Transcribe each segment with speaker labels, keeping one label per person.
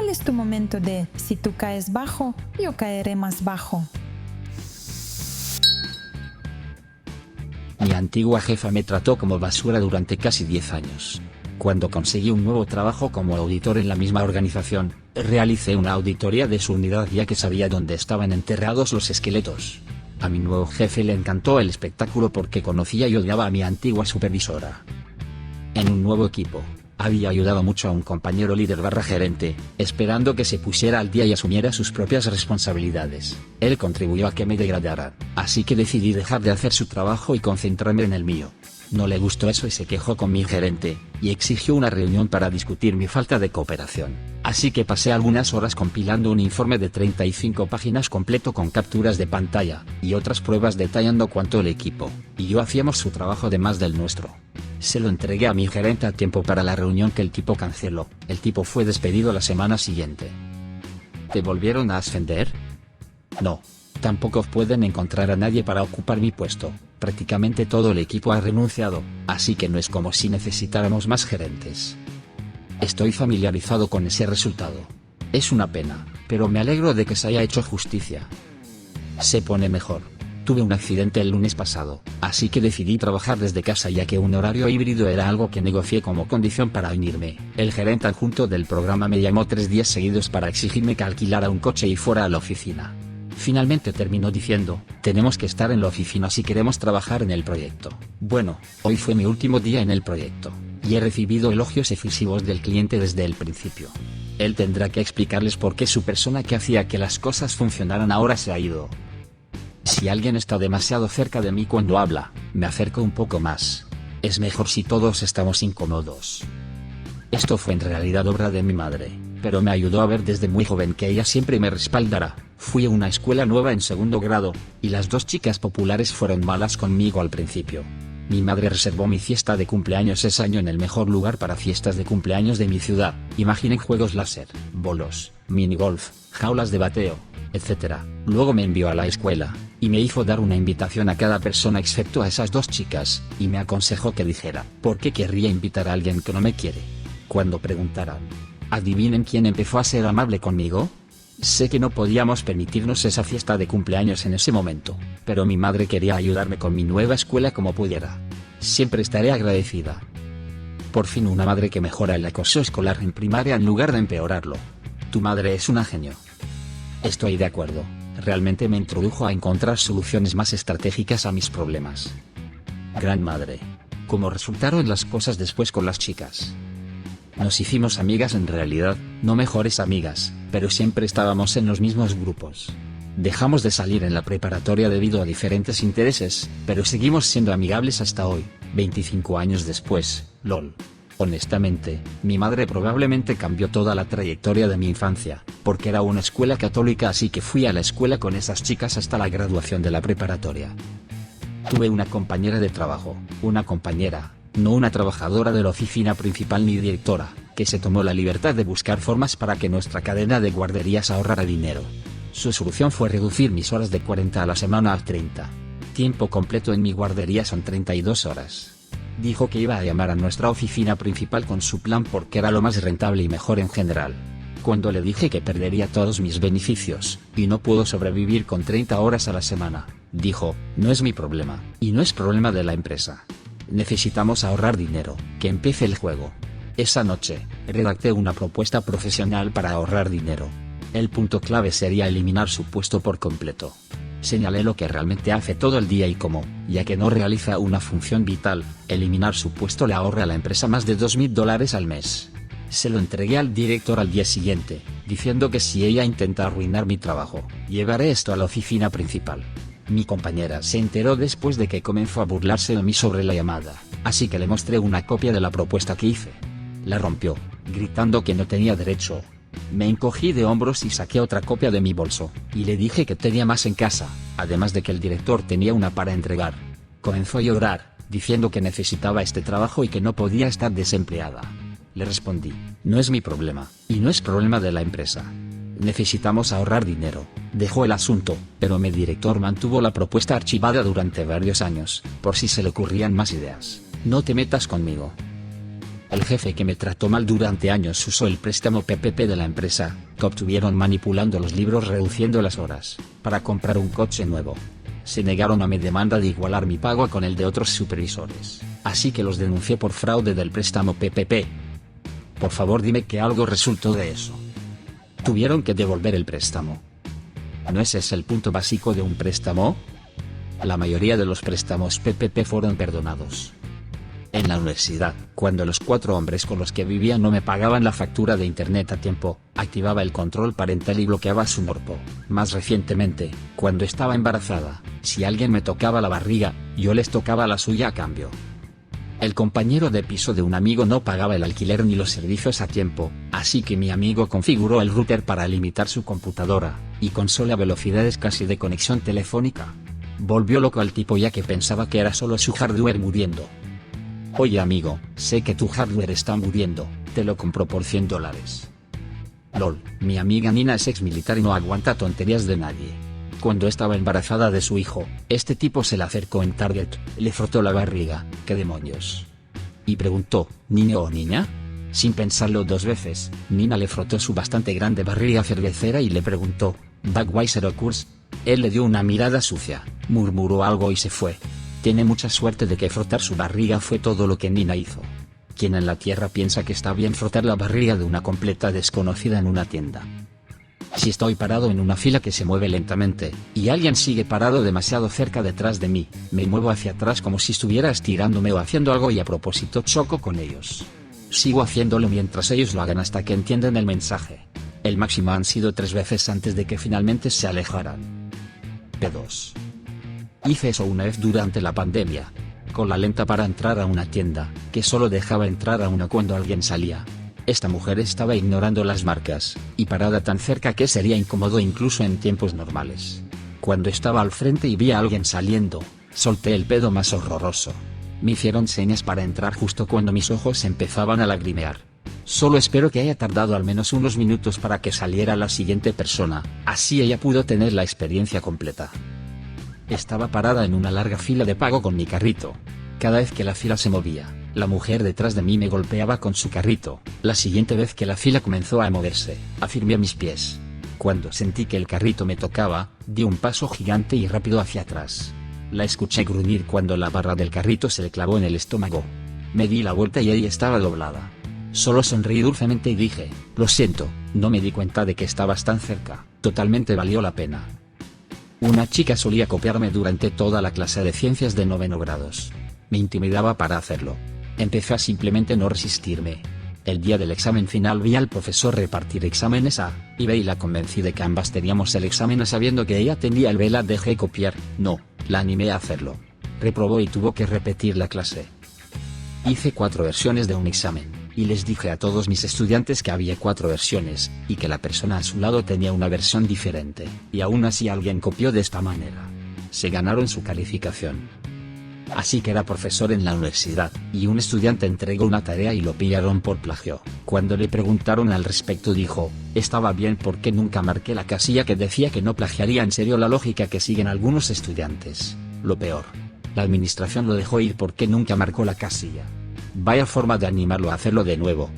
Speaker 1: ¿Cuál es tu momento de si tú caes bajo, yo caeré más bajo?
Speaker 2: Mi antigua jefa me trató como basura durante casi 10 años. Cuando conseguí un nuevo trabajo como auditor en la misma organización, realicé una auditoría de su unidad ya que sabía dónde estaban enterrados los esqueletos. A mi nuevo jefe le encantó el espectáculo porque conocía y odiaba a mi antigua supervisora. En un nuevo equipo, había ayudado mucho a un compañero líder / gerente, esperando que se pusiera al día y asumiera sus propias responsabilidades. Él contribuyó a que me degradaran, así que decidí dejar de hacer su trabajo y concentrarme en el mío. No le gustó eso y se quejó con mi gerente, y exigió una reunión para discutir mi falta de cooperación. Así que pasé algunas horas compilando un informe de 35 páginas completo con capturas de pantalla, y otras pruebas detallando cuánto el equipo y yo hacíamos su trabajo de más del nuestro. Se lo entregué a mi gerente a tiempo para la reunión que el tipo canceló. El tipo fue despedido la semana siguiente. ¿Te volvieron a ascender? No. Tampoco pueden encontrar a nadie para ocupar mi puesto. Prácticamente todo el equipo ha renunciado, así que no es como si necesitáramos más gerentes. Estoy familiarizado con ese resultado. Es una pena, pero me alegro de que se haya hecho justicia. Se pone mejor. Tuve un accidente el lunes pasado, así que decidí trabajar desde casa ya que un horario híbrido era algo que negocié como condición para unirme. El gerente adjunto del programa me llamó 3 días seguidos para exigirme que alquilara un coche y fuera a la oficina. Finalmente terminó diciendo, tenemos que estar en la oficina si queremos trabajar en el proyecto. Bueno, hoy fue mi último día en el proyecto, y he recibido elogios efusivos del cliente desde el principio. Él tendrá que explicarles por qué su persona que hacía que las cosas funcionaran ahora se ha ido. Si alguien está demasiado cerca de mí cuando habla, me acerco un poco más. Es mejor si todos estamos incómodos. Esto fue en realidad obra de mi madre, pero me ayudó a ver desde muy joven que ella siempre me respaldará. Fui a una escuela nueva en 2º grado, y las 2 chicas populares fueron malas conmigo al principio. Mi madre reservó mi fiesta de cumpleaños ese año en el mejor lugar para fiestas de cumpleaños de mi ciudad. Imaginen juegos láser, bolos, minigolf, jaulas de bateo, etc. Luego me envió a la escuela, y me hizo dar una invitación a cada persona excepto a esas 2 chicas, y me aconsejó que dijera, ¿por qué querría invitar a alguien que no me quiere? Cuando preguntaran, ¿adivinen quién empezó a ser amable conmigo? Sé que no podíamos permitirnos esa fiesta de cumpleaños en ese momento, pero mi madre quería ayudarme con mi nueva escuela como pudiera. Siempre estaré agradecida. Por fin una madre que mejora el acoso escolar en primaria en lugar de empeorarlo. Tu madre es una genio. Estoy de acuerdo, realmente me introdujo a encontrar soluciones más estratégicas a mis problemas. Gran madre. ¿Cómo resultaron las cosas después con las chicas? Nos hicimos amigas en realidad, no mejores amigas, pero siempre estábamos en los mismos grupos. Dejamos de salir en la preparatoria debido a diferentes intereses, pero seguimos siendo amigables hasta hoy, 25 años después, lol. Honestamente, mi madre probablemente cambió toda la trayectoria de mi infancia, porque era una escuela católica así que fui a la escuela con esas chicas hasta la graduación de la preparatoria. Tuve una compañera de trabajo, una compañera, no una trabajadora de la oficina principal ni directora, que se tomó la libertad de buscar formas para que nuestra cadena de guarderías ahorrara dinero. Su solución fue reducir mis horas de 40 a la semana a 30. Tiempo completo en mi guardería son 32 horas. Dijo que iba a llamar a nuestra oficina principal con su plan porque era lo más rentable y mejor en general. Cuando le dije que perdería todos mis beneficios, y no puedo sobrevivir con 30 horas a la semana, dijo, no es mi problema, y no es problema de la empresa. Necesitamos ahorrar dinero, que empiece el juego. Esa noche, redacté una propuesta profesional para ahorrar dinero. El punto clave sería eliminar su puesto por completo. Señalé lo que realmente hace todo el día y cómo, ya que no realiza una función vital, eliminar su puesto le ahorra a la empresa más de $2.000 al mes. Se lo entregué al director al día siguiente, diciendo que si ella intenta arruinar mi trabajo, llevaré esto a la oficina principal. Mi compañera se enteró después de que comenzó a burlarse de mí sobre la llamada, así que le mostré una copia de la propuesta que hice. La rompió, gritando que no tenía derecho. Me encogí de hombros y saqué otra copia de mi bolso, y le dije que tenía más en casa, además de que el director tenía una para entregar. Comenzó a llorar, diciendo que necesitaba este trabajo y que no podía estar desempleada. Le respondí, no es mi problema, y no es problema de la empresa. Necesitamos ahorrar dinero. Dejó el asunto, pero mi director mantuvo la propuesta archivada durante varios años, por si se le ocurrían más ideas. No te metas conmigo. El jefe que me trató mal durante años usó el préstamo PPP de la empresa, que obtuvieron manipulando los libros reduciendo las horas, para comprar un coche nuevo. Se negaron a mi demanda de igualar mi pago con el de otros supervisores, así que los denuncié por fraude del préstamo PPP. Por favor dime que algo resultó de eso. Tuvieron que devolver el préstamo. ¿No ese es el punto básico de un préstamo? La mayoría de los préstamos PPP fueron perdonados. En la universidad, cuando los 4 hombres con los que vivía no me pagaban la factura de internet a tiempo, activaba el control parental y bloqueaba su morpo. Más recientemente, cuando estaba embarazada, si alguien me tocaba la barriga, yo les tocaba la suya a cambio. El compañero de piso de un amigo no pagaba el alquiler ni los servicios a tiempo, así que mi amigo configuró el router para limitar su computadora y consola a velocidades casi de conexión telefónica. Volvió loco al tipo ya que pensaba que era solo su hardware muriendo. Oye amigo, sé que tu hardware está muriendo, te lo compro por $100. LOL, mi amiga Nina es ex militar y no aguanta tonterías de nadie. Cuando estaba embarazada de su hijo, este tipo se le acercó en Target, le frotó la barriga, ¿qué demonios? Y preguntó, ¿niño o niña? Sin pensarlo 2 veces, Nina le frotó su bastante grande barriga cervecera y le preguntó, ¿Budweiser o Coors? Él le dio una mirada sucia, murmuró algo y se fue. Tiene mucha suerte de que frotar su barriga fue todo lo que Nina hizo. ¿Quién en la tierra piensa que está bien frotar la barriga de una completa desconocida en una tienda? Si estoy parado en una fila que se mueve lentamente, y alguien sigue parado demasiado cerca detrás de mí, me muevo hacia atrás como si estuviera estirándome o haciendo algo y a propósito choco con ellos. Sigo haciéndolo mientras ellos lo hagan hasta que entiendan el mensaje. El máximo han sido 3 veces antes de que finalmente se alejaran. P2. Hice eso una vez durante la pandemia. Con la lenta para entrar a una tienda, que solo dejaba entrar a una cuando alguien salía. Esta mujer estaba ignorando las marcas, y parada tan cerca que sería incómodo incluso en tiempos normales. Cuando estaba al frente y vi a alguien saliendo, solté el pedo más horroroso. Me hicieron señas para entrar justo cuando mis ojos empezaban a lagrimear. Solo espero que haya tardado al menos unos minutos para que saliera la siguiente persona, así ella pudo tener la experiencia completa. Estaba parada en una larga fila de pago con mi carrito. Cada vez que la fila se movía, la mujer detrás de mí me golpeaba con su carrito. La siguiente vez que la fila comenzó a moverse, afirmé a mis pies. Cuando sentí que el carrito me tocaba, di un paso gigante y rápido hacia atrás. La escuché gruñir cuando la barra del carrito se le clavó en el estómago. Me di la vuelta y ella estaba doblada. Solo sonreí dulcemente y dije, lo siento, no me di cuenta de que estabas tan cerca. Totalmente valió la pena. Una chica solía copiarme durante toda la clase de ciencias de 9º grado. Me intimidaba para hacerlo. Empecé a simplemente no resistirme. El día del examen final vi al profesor repartir exámenes A y B y la convencí de que ambas teníamos el examen A sabiendo que ella tenía el B. La dejé copiar, no, la animé a hacerlo. Reprobó y tuvo que repetir la clase. Hice 4 versiones de un examen, y les dije a todos mis estudiantes que había 4 versiones, y que la persona a su lado tenía una versión diferente, y aún así alguien copió de esta manera. Se ganaron su calificación. Así que era profesor en la universidad, y un estudiante entregó una tarea y lo pillaron por plagio. Cuando le preguntaron al respecto dijo, estaba bien porque nunca marqué la casilla que decía que no plagiaría. En serio la lógica que siguen algunos estudiantes. Lo peor. La administración lo dejó ir porque nunca marcó la casilla. Vaya forma de animarlo a hacerlo de nuevo.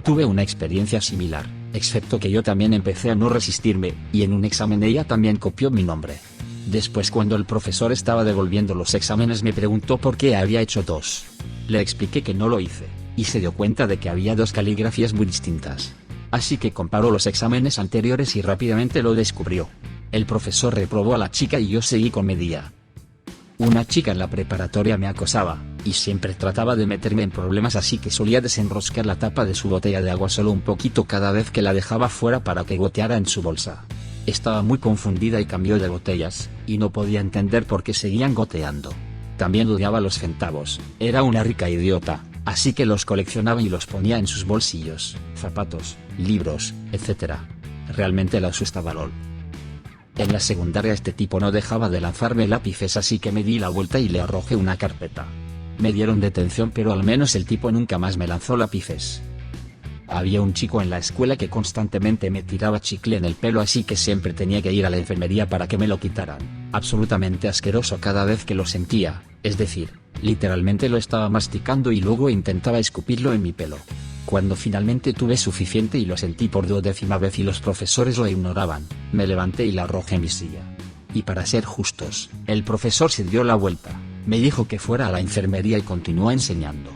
Speaker 2: Tuve una experiencia similar, excepto que yo también empecé a no resistirme, y en un examen ella también copió mi nombre. Después cuando el profesor estaba devolviendo los exámenes me preguntó por qué había hecho 2. Le expliqué que no lo hice, y se dio cuenta de que había 2 caligrafías muy distintas. Así que comparó los exámenes anteriores y rápidamente lo descubrió. El profesor reprobó a la chica y yo seguí con mi día. Una chica en la preparatoria me acosaba, y siempre trataba de meterme en problemas, así que solía desenroscar la tapa de su botella de agua solo un poquito cada vez que la dejaba fuera para que goteara en su bolsa. Estaba muy confundida y cambió de botellas, y no podía entender por qué seguían goteando. También odiaba los centavos, era una rica idiota, así que los coleccionaba y los ponía en sus bolsillos, zapatos, libros, etc. Realmente la asustaba LOL. En la secundaria este tipo no dejaba de lanzarme lápices, así que me di la vuelta y le arrojé una carpeta. Me dieron detención, pero al menos el tipo nunca más me lanzó lápices. Había un chico en la escuela que constantemente me tiraba chicle en el pelo, así que siempre tenía que ir a la enfermería para que me lo quitaran. Absolutamente asqueroso cada vez que lo sentía, es decir, Literalmente lo estaba masticando y luego intentaba escupirlo en mi pelo. Cuando finalmente tuve suficiente y lo sentí por 12ª vez y los profesores lo ignoraban, me levanté y la arrojé en mi silla. Y para ser justos, el profesor se dio la vuelta, me dijo que fuera a la enfermería y continuó enseñando.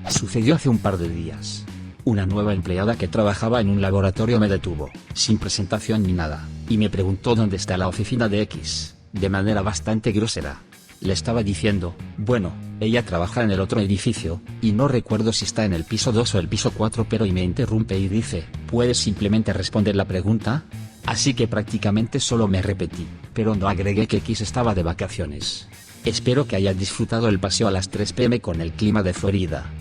Speaker 2: Sucedió hace un par de días. Una nueva empleada que trabajaba en un laboratorio me detuvo, sin presentación ni nada, y me preguntó dónde está la oficina de X, de manera bastante grosera. Le estaba diciendo, bueno, ella trabaja en el otro edificio, y no recuerdo si está en el piso 2 o el piso 4, pero y me interrumpe y dice, ¿puedes simplemente responder la pregunta? Así que prácticamente solo me repetí, pero no agregué que X estaba de vacaciones. Espero que haya disfrutado el paseo a las 3 p.m. con el clima de Florida.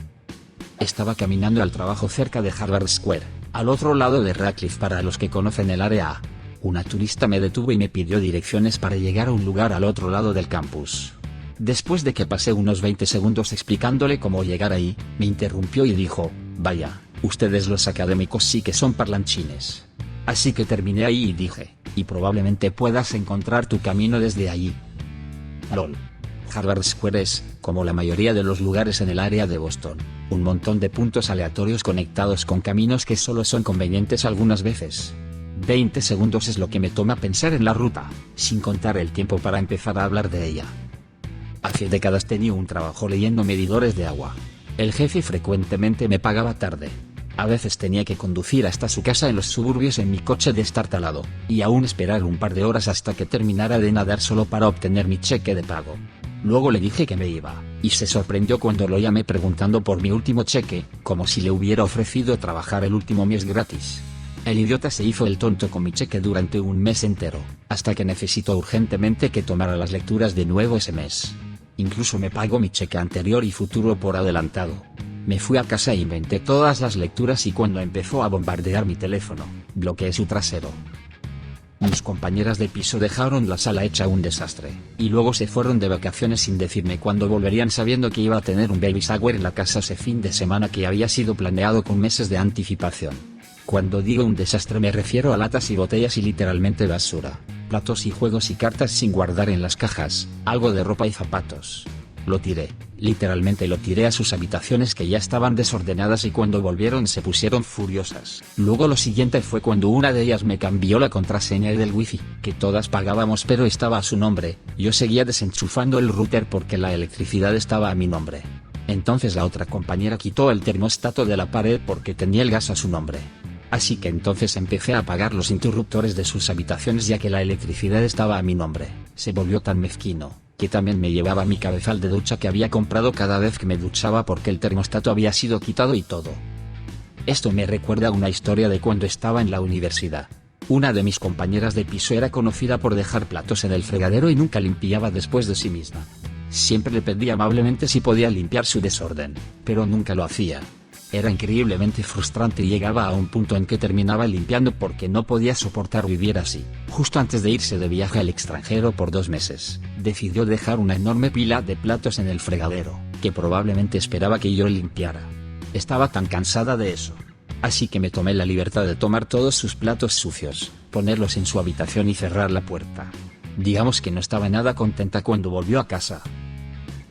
Speaker 2: Estaba caminando al trabajo cerca de Harvard Square, al otro lado de Radcliffe para los que conocen el área. Una turista me detuvo y me pidió direcciones para llegar a un lugar al otro lado del campus. Después de que pasé unos 20 segundos explicándole cómo llegar ahí, me interrumpió y dijo, vaya, ustedes los académicos sí que son parlanchines. Así que terminé ahí y dije, y probablemente puedas encontrar tu camino desde allí. LOL. Harvard Square es, como la mayoría de los lugares en el área de Boston, un montón de puntos aleatorios conectados con caminos que solo son convenientes algunas veces. 20 segundos es lo que me toma pensar en la ruta, sin contar el tiempo para empezar a hablar de ella. Hace décadas tenía un trabajo leyendo medidores de agua. El jefe frecuentemente me pagaba tarde. A veces tenía que conducir hasta su casa en los suburbios en mi coche destartalado, y aún esperar un par de horas hasta que terminara de nadar solo para obtener mi cheque de pago. Luego le dije que me iba, y se sorprendió cuando lo llamé preguntando por mi último cheque, como si le hubiera ofrecido trabajar el último mes gratis. El idiota se hizo el tonto con mi cheque durante un mes entero, hasta que necesitó urgentemente que tomara las lecturas de nuevo ese mes. Incluso me pagó mi cheque anterior y futuro por adelantado. Me fui a casa e inventé todas las lecturas y cuando empezó a bombardear mi teléfono, bloqueé su trasero. Mis compañeras de piso dejaron la sala hecha un desastre, y luego se fueron de vacaciones sin decirme cuándo volverían sabiendo que iba a tener un baby shower en la casa ese fin de semana que había sido planeado con meses de anticipación. Cuando digo un desastre me refiero a latas y botellas y literalmente basura, platos y juegos y cartas sin guardar en las cajas, algo de ropa y zapatos. Lo tiré, literalmente lo tiré a sus habitaciones que ya estaban desordenadas y cuando volvieron se pusieron furiosas. Luego lo siguiente fue cuando una de ellas me cambió la contraseña del wifi, que todas pagábamos pero estaba a su nombre. Yo seguía desenchufando el router porque la electricidad estaba a mi nombre. Entonces la otra compañera quitó el termostato de la pared porque tenía el gas a su nombre. Así que entonces empecé a apagar los interruptores de sus habitaciones ya que la electricidad estaba a mi nombre. Se volvió tan mezquino, que también me llevaba mi cabezal de ducha que había comprado cada vez que me duchaba porque el termostato había sido quitado y todo. Esto me recuerda a una historia de cuando estaba en la universidad. Una de mis compañeras de piso era conocida por dejar platos en el fregadero y nunca limpiaba después de sí misma. Siempre le pedí amablemente si podía limpiar su desorden, pero nunca lo hacía. Era increíblemente frustrante y llegaba a un punto en que terminaba limpiando porque no podía soportar vivir así. Justo antes de irse de viaje al extranjero por 2 meses, decidió dejar una enorme pila de platos en el fregadero, que probablemente esperaba que yo limpiara. Estaba tan cansada de eso. Así que me tomé la libertad de tomar todos sus platos sucios, ponerlos en su habitación y cerrar la puerta. Digamos que no estaba nada contenta cuando volvió a casa.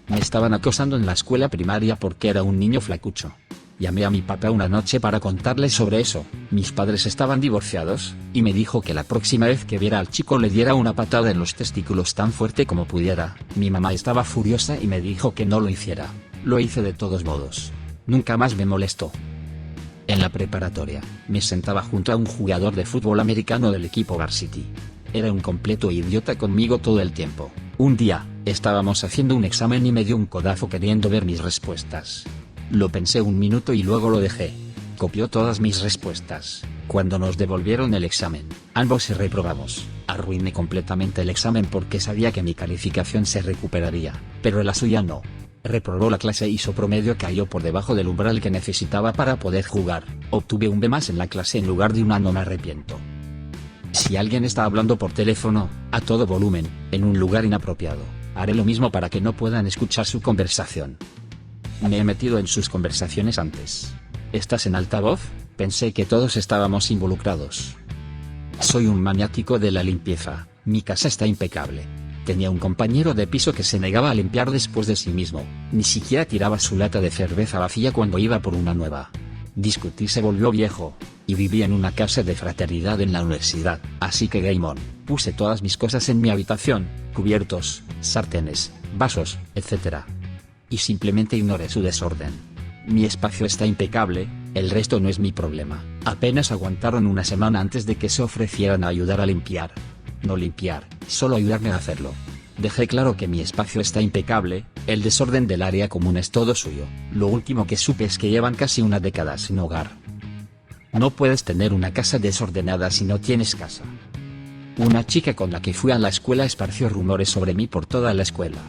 Speaker 2: Me estaban acosando en la escuela primaria porque era un niño flacucho. Llamé a mi papá una noche para contarle sobre eso. Mis padres estaban divorciados, y me dijo que la próxima vez que viera al chico le diera una patada en los testículos tan fuerte como pudiera. Mi mamá estaba furiosa y me dijo que no lo hiciera. Lo hice de todos modos. Nunca más me molestó. En la preparatoria, me sentaba junto a un jugador de fútbol americano del equipo Varsity. Era un completo idiota conmigo todo el tiempo. Un día, estábamos haciendo un examen y me dio un codazo queriendo ver mis respuestas. Lo pensé un minuto y luego lo dejé. Copió todas mis respuestas. Cuando nos devolvieron el examen, ambos se reprobamos. Arruiné completamente el examen porque sabía que mi calificación se recuperaría, pero la suya no. Reprobó la clase y su promedio cayó por debajo del umbral que necesitaba para poder jugar. Obtuve un B+ en la clase en lugar de una no me arrepiento. Si alguien está hablando por teléfono, a todo volumen, en un lugar inapropiado, haré lo mismo para que no puedan escuchar su conversación. Me he metido en sus conversaciones antes. ¿Estás en altavoz? Pensé que todos estábamos involucrados. Soy un maniático de la limpieza, mi casa está impecable. Tenía un compañero de piso que se negaba a limpiar después de sí mismo, ni siquiera tiraba su lata de cerveza vacía cuando iba por una nueva. Discutir se volvió viejo, y vivía en una casa de fraternidad en la universidad, así que game on, puse todas mis cosas en mi habitación, cubiertos, sartenes, vasos, etc. Y simplemente ignoré su desorden. Mi espacio está impecable, el resto no es mi problema. Apenas aguantaron una semana antes de que se ofrecieran a ayudar a limpiar. No limpiar, solo ayudarme a hacerlo. Dejé claro que mi espacio está impecable, el desorden del área común es todo suyo. Lo último que supe es que llevan casi una década sin hogar. No puedes tener una casa desordenada si no tienes casa. Una chica con la que fui a la escuela esparció rumores sobre mí por toda la escuela.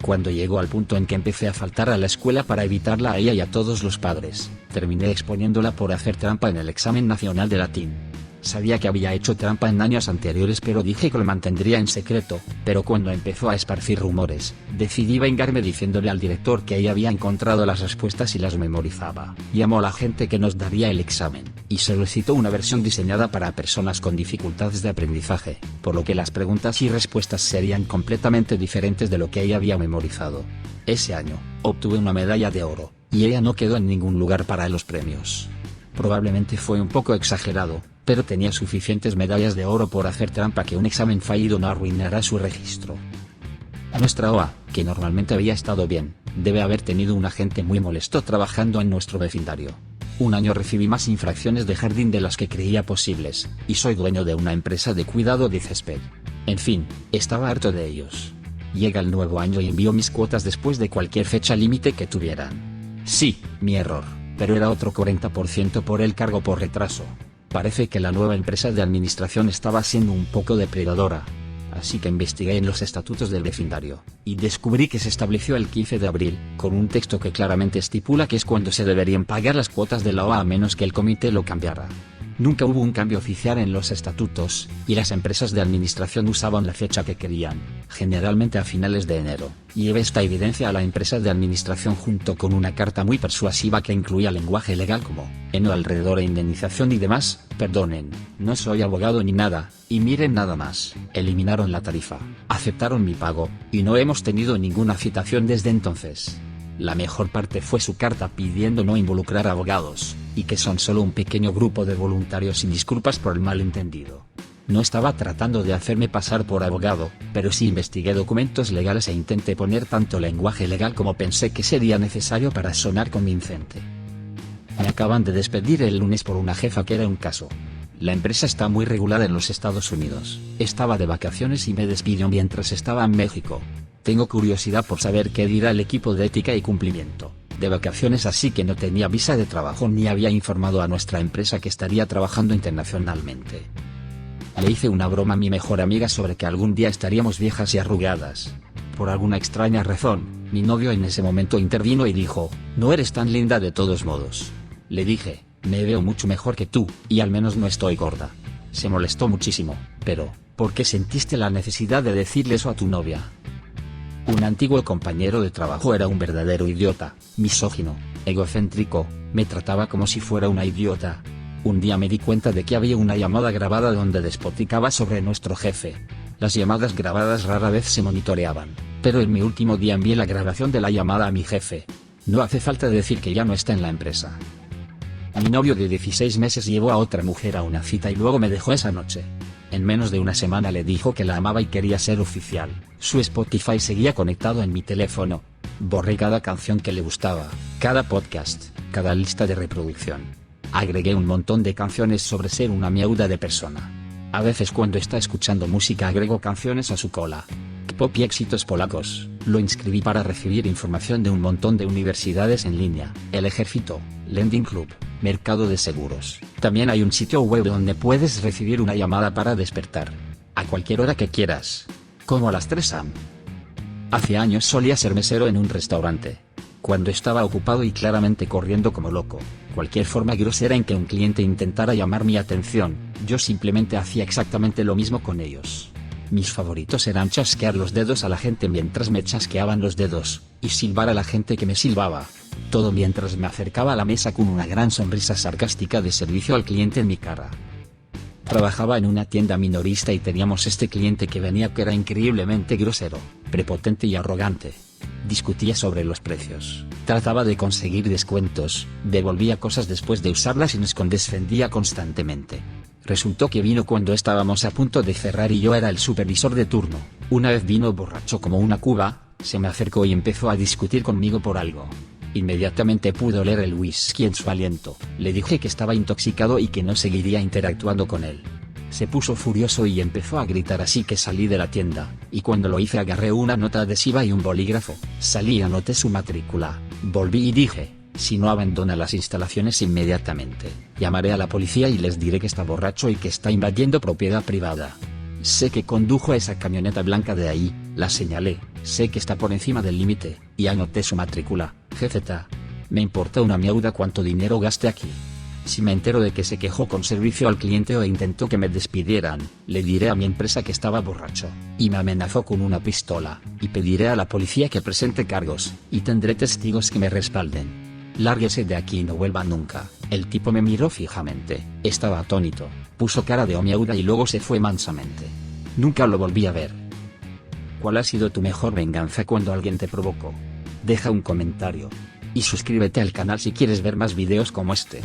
Speaker 2: Cuando llegó al punto en que empecé a faltar a la escuela para evitarla a ella y a todos los padres, terminé exponiéndola por hacer trampa en el examen nacional de latín. Sabía que había hecho trampa en años anteriores, pero dije que lo mantendría en secreto, pero cuando empezó a esparcir rumores, decidí vengarme diciéndole al director que ella había encontrado las respuestas y las memorizaba. Llamó a la gente que nos daría el examen, y solicitó una versión diseñada para personas con dificultades de aprendizaje, por lo que las preguntas y respuestas serían completamente diferentes de lo que ella había memorizado. Ese año, obtuve una medalla de oro, y ella no quedó en ningún lugar para los premios. Probablemente fue un poco exagerado, pero tenía suficientes medallas de oro por hacer trampa que un examen fallido no arruinará su registro. Nuestra OA, que normalmente había estado bien, debe haber tenido un agente muy molesto trabajando en nuestro vecindario. Un año recibí más infracciones de jardín de las que creía posibles, y soy dueño de una empresa de cuidado de césped. En fin, estaba harto de ellos. Llega el nuevo año y envío mis cuotas después de cualquier fecha límite que tuvieran. Sí, mi error, pero era otro 40% por el cargo por retraso. Parece que la nueva empresa de administración estaba siendo un poco depredadora. Así que investigué en los estatutos del vecindario, y descubrí que se estableció el 15 de abril, con un texto que claramente estipula que es cuando se deberían pagar las cuotas de la OA a menos que el comité lo cambiara. Nunca hubo un cambio oficial en los estatutos, y las empresas de administración usaban la fecha que querían, generalmente a finales de enero. Llevé esta evidencia a la empresa de administración junto con una carta muy persuasiva que incluía lenguaje legal como, en alrededor e indemnización y demás. Perdonen, no soy abogado ni nada, y miren nada más, eliminaron la tarifa, aceptaron mi pago, y no hemos tenido ninguna citación desde entonces. La mejor parte fue su carta pidiendo no involucrar abogados, y que son solo un pequeño grupo de voluntarios y disculpas por el malentendido. No estaba tratando de hacerme pasar por abogado, pero sí investigué documentos legales e intenté poner tanto lenguaje legal como pensé que sería necesario para sonar convincente. Me acaban de despedir el lunes por una jefa que era un caso. La empresa está muy regulada en los Estados Unidos. Estaba de vacaciones y me despidió mientras estaba en México. Tengo curiosidad por saber qué dirá el equipo de ética y cumplimiento de vacaciones, así que no tenía visa de trabajo ni había informado a nuestra empresa que estaría trabajando internacionalmente. Le hice una broma a mi mejor amiga sobre que algún día estaríamos viejas y arrugadas. Por alguna extraña razón, mi novio en ese momento intervino y dijo, "No eres tan linda de todos modos". Le dije, "Me veo mucho mejor que tú, y al menos no estoy gorda". Se molestó muchísimo, pero, ¿por qué sentiste la necesidad de decirle eso a tu novia? Un antiguo compañero de trabajo era un verdadero idiota, misógino, egocéntrico, me trataba como si fuera una idiota. Un día me di cuenta de que había una llamada grabada donde despoticaba sobre nuestro jefe. Las llamadas grabadas rara vez se monitoreaban, pero en mi último día envié la grabación de la llamada a mi jefe. No hace falta decir que ya no está en la empresa. Mi novio de 16 meses llevó a otra mujer a una cita y luego me dejó esa noche. En menos de una semana le dijo que la amaba y quería ser oficial. Su Spotify seguía conectado en mi teléfono. Borré cada canción que le gustaba, cada podcast, cada lista de reproducción. Agregué un montón de canciones sobre ser una miauda de persona. A veces cuando está escuchando música agrego canciones a su cola. Pop y éxitos polacos. Lo inscribí para recibir información de un montón de universidades en línea, el ejército, Lending Club, mercado de seguros. También hay un sitio web donde puedes recibir una llamada para despertar. A cualquier hora que quieras. Como a las 3 am. Hace años solía ser mesero en un restaurante. Cuando estaba ocupado y claramente corriendo como loco, cualquier forma grosera en que un cliente intentara llamar mi atención, yo simplemente hacía exactamente lo mismo con ellos. Mis favoritos eran chasquear los dedos a la gente mientras me chasqueaban los dedos, y silbar a la gente que me silbaba. Todo mientras me acercaba a la mesa con una gran sonrisa sarcástica de servicio al cliente en mi cara. Trabajaba en una tienda minorista y teníamos este cliente que venía que era increíblemente grosero, prepotente y arrogante. Discutía sobre los precios, trataba de conseguir descuentos, devolvía cosas después de usarlas y nos condescendía constantemente. Resultó que vino cuando estábamos a punto de cerrar y yo era el supervisor de turno. Una vez vino borracho como una cuba, se me acercó y empezó a discutir conmigo por algo. Inmediatamente pude oler el whisky en su aliento. Le dije que estaba intoxicado y que no seguiría interactuando con él. Se puso furioso y empezó a gritar, así que salí de la tienda, y cuando lo hice agarré una nota adhesiva y un bolígrafo. Salí y anoté su matrícula. Volví y dije: si no abandona las instalaciones inmediatamente, llamaré a la policía y les diré que está borracho y que está invadiendo propiedad privada. Sé que condujo esa camioneta blanca de ahí, la señalé, sé que está por encima del límite, y anoté su matrícula, GZ. Me importa una mierda cuánto dinero gaste aquí. Si me entero de que se quejó con servicio al cliente o intentó que me despidieran, le diré a mi empresa que estaba borracho, y me amenazó con una pistola, y pediré a la policía que presente cargos, y tendré testigos que me respalden. Lárguese de aquí y no vuelva nunca. El tipo me miró fijamente, estaba atónito, puso cara de mierda y luego se fue mansamente. Nunca lo volví a ver. ¿Cuál ha sido tu mejor venganza cuando alguien te provocó? Deja un comentario. Y suscríbete al canal si quieres ver más videos como este.